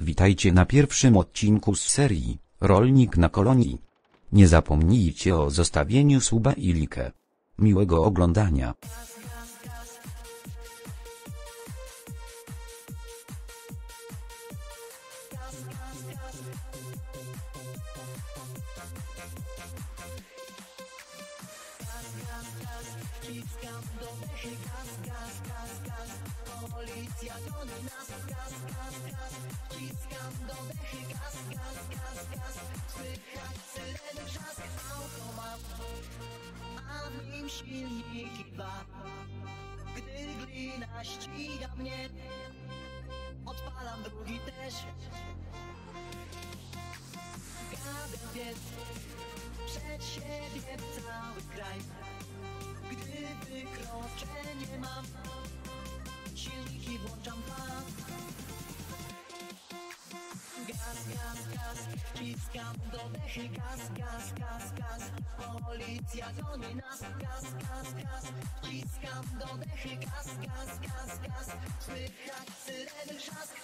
Witajcie na pierwszym odcinku z serii Rolnik na kolonii. Nie zapomnijcie o zostawieniu suba i likę. Miłego oglądania. Wciskam do dechy gaz, gaz, gaz, gaz. Policja goni nas, gaz, gaz, gaz. Wciskam do dechy gaz, gaz, gaz, gaz. Słychać syreny wrzask, automat, a w nim silniki dwa. Gdy glina ściga mnie, odpalam drugi też. Gadę biec, przed siebie cały kraj. Gdy wykroczenie mam, silniki włączam dwa. Gaz, gaz, gaz, wciskam do dechy gaz, gaz, gaz, gaz. Policja goni nas, gaz, gaz, gaz. Wciskam do dechy gaz, gaz, gaz, gaz. Słychać syreny wrzask.